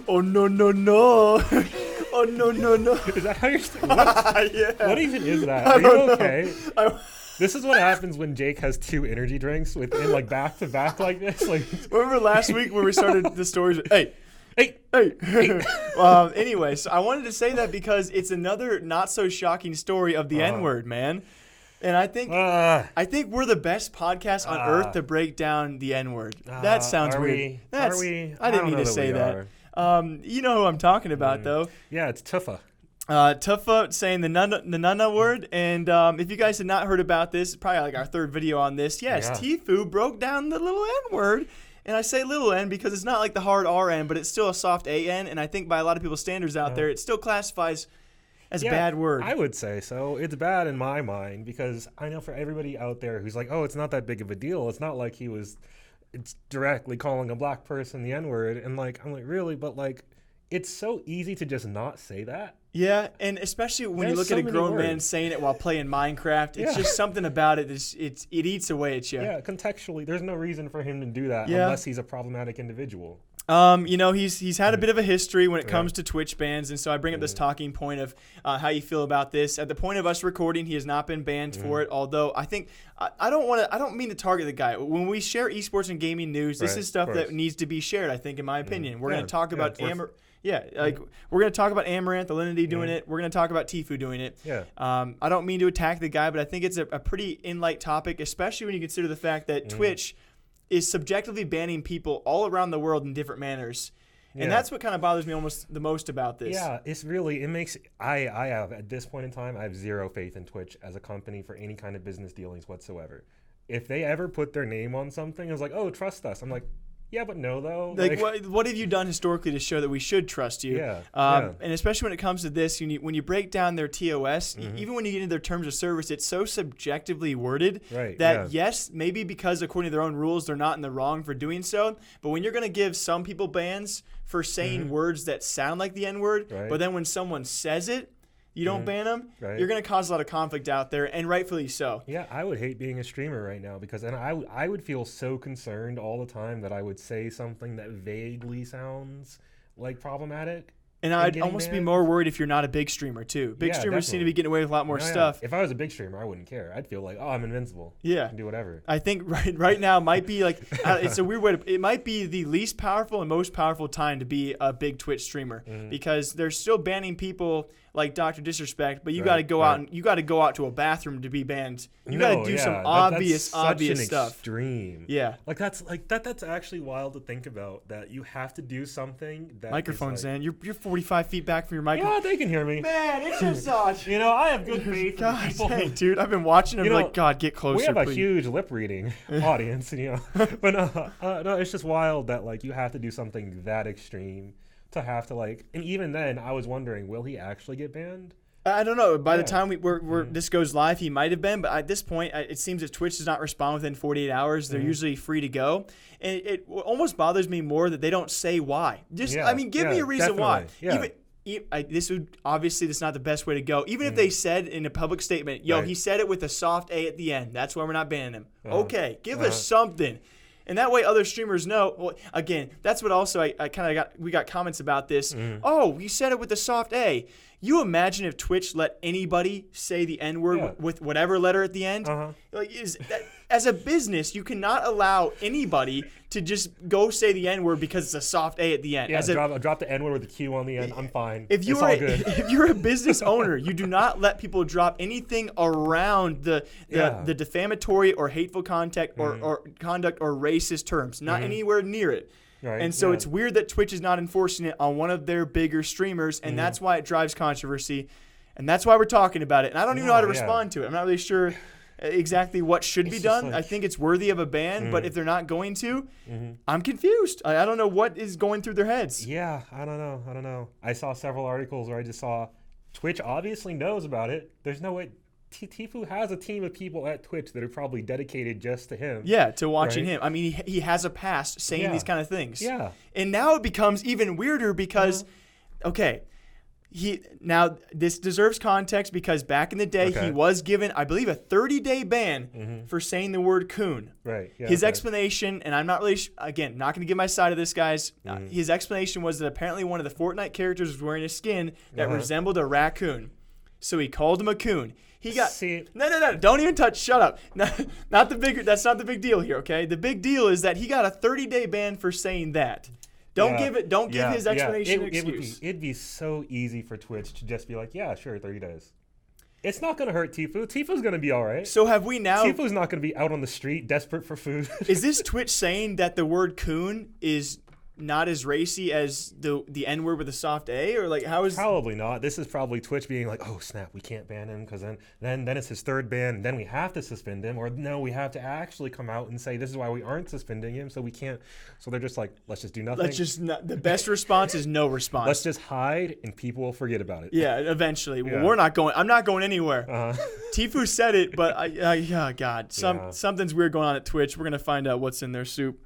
Oh, no, no, no. Oh, no, no, no. Is that how you're what? Yeah. What even is that? I Are you don't know. okay? This is what happens when Jake has 2 energy drinks within like back to back like this. Like, Remember last week when we started the stories? Hey. hey, Anyway, so I wanted to say that because it's another not so shocking story of the N-word, man. And I think we're the best podcast on earth to break down the N-word. That sounds weird. I didn't mean to say that. You know who I'm talking about, though. Yeah, it's Tfue. Tfue saying the nunna word. And if you guys have not heard about this, it's probably like our 3rd video on this. Yes, Tfue broke down the little N-word. And I say little n because it's not like the hard RN, but it's still a soft AN. And I think by a lot of people's standards out there, it still classifies as a bad word. I would say so. It's bad in my mind because I know for everybody out there who's like, oh, it's not that big of a deal. It's not like it's directly calling a black person the N-word. And like, I'm like, really? But like, it's so easy to just not say that. Yeah, and especially when you look at a grown man saying it while playing Minecraft, it's just something about it. It eats away at you. Yeah, contextually, there's no reason for him to do that unless he's a problematic individual. He's had a bit of a history when it comes to Twitch bans, and so I bring up this talking point of how you feel about this. At the point of us recording, he has not been banned for it. Although I think I don't mean to target the guy. When we share esports and gaming news, this is stuff that needs to be shared. I think, in my opinion, we're going to talk about we're going to talk about Amaranth, Alinity doing it. We're going to talk about Tfue doing it. Yeah. I don't mean to attack the guy, but I think it's a pretty in-light topic, especially when you consider the fact that Twitch is subjectively banning people all around the world in different manners. And that's what kind of bothers me almost the most about this. Yeah, it makes, I have, at this point in time, I have zero faith in Twitch as a company for any kind of business dealings whatsoever. If they ever put their name on something, it's like, oh, trust us. I'm like, yeah, but no, though. Like what have you done historically to show that we should trust you? And especially when it comes to this, when you break down their TOS, even when you get into their terms of service, it's so subjectively worded that, yes, maybe because according to their own rules, they're not in the wrong for doing so. But when you're going to give some people bans for saying words that sound like the N-word, but then when someone says it, you don't ban them, you're going to cause a lot of conflict out there, and rightfully so. Yeah, I would hate being a streamer right now because I would feel so concerned all the time that I would say something that vaguely sounds like problematic. And I'd almost be more worried if you're not a big streamer, too. Big streamers seem to be getting away with a lot more stuff. If I was a big streamer, I wouldn't care. I'd feel like, oh, I'm invincible. Yeah. I can do whatever. I think right now might be like, it's a weird way it might be the least powerful and most powerful time to be a big Twitch streamer because they're still banning people like Dr. Disrespect, but you got to go out and you got to go out to a bathroom to be banned. You got to do some obvious stuff. Extreme. Yeah. Like that's actually wild to think about, that you have to do something that microphone's in. You're 45 feet back from your microphone. Yeah, they can hear me. Man, it's just odd. I have good faith in people. Dang, dude, I've been watching them like, God, get closer, We have please. a huge lip reading audience, but no, it's just wild that like you have to do something that extreme to have to and even then I was wondering, will he actually get banned? I don't know. By the time this goes live, he might have been. But at this point, it seems if Twitch does not respond within 48 hours, they're usually free to go. And it almost bothers me more that they don't say why. Give me a reason why. Yeah. This is not the best way to go. Even if they said in a public statement, he said it with a soft A at the end. That's why we're not banning him. Okay, give us something. And that way other streamers know. Well, again, that's what also we got comments about this. Oh, you said it with a soft A. You imagine if Twitch let anybody say the N-word with whatever letter at the end? As a business, you cannot allow anybody to just go say the N-word because it's a soft A at the end. Yeah, drop the N-word with a Q on the end. I'm fine. If you're a business owner, you do not let people drop anything around the defamatory or hateful conduct or racist terms. Not anywhere near it. Right, and so it's weird that Twitch is not enforcing it on one of their bigger streamers, and that's why it drives controversy, and that's why we're talking about it. And I don't even know how to respond to it. I'm not really sure exactly what should be done. I think it's worthy of a ban, but if they're not going to, I'm confused. I don't know what is going through their heads. Yeah, I don't know. I saw several articles where I just saw Twitch obviously knows about it. There's no way. Tfue has a team of people at Twitch that are probably dedicated just to him. Yeah, to watching him. I mean, he has a past saying these kind of things. Yeah. And now it becomes even weirder because, okay, Now, this deserves context because back in the day, he was given, I believe, a 30-day ban for saying the word coon. Right. Yeah, his explanation, and I'm not really, again, not going to give my side of this, guys. His explanation was that apparently one of the Fortnite characters was wearing a skin that resembled a raccoon. So he called him a coon. He got no, don't even touch. Shut up. Not the big. That's not the big deal here. Okay, the big deal is that he got a 30-day ban for saying that. Don't give his explanation an excuse. It'd be so easy for Twitch to just be like, yeah, sure, 30 days. It's not going to hurt Tfue. Tfue's going to be all right. So have we now? Tfue's not going to be out on the street desperate for food. Is this Twitch saying that the word coon is not as racy as the N word with a soft A, or like how is? Probably not. This is probably Twitch being like, oh snap, we can't ban him because then it's his third ban, and then we have to suspend him, or no, we have to actually come out and say this is why we aren't suspending him, so we can't. So they're just like, let's just do nothing. The best response is no response. Let's just hide, and people will forget about it. Yeah, eventually. Well, we're not going. I'm not going anywhere. Tfue said it, but God, something's weird going on at Twitch. We're gonna find out what's in their soup.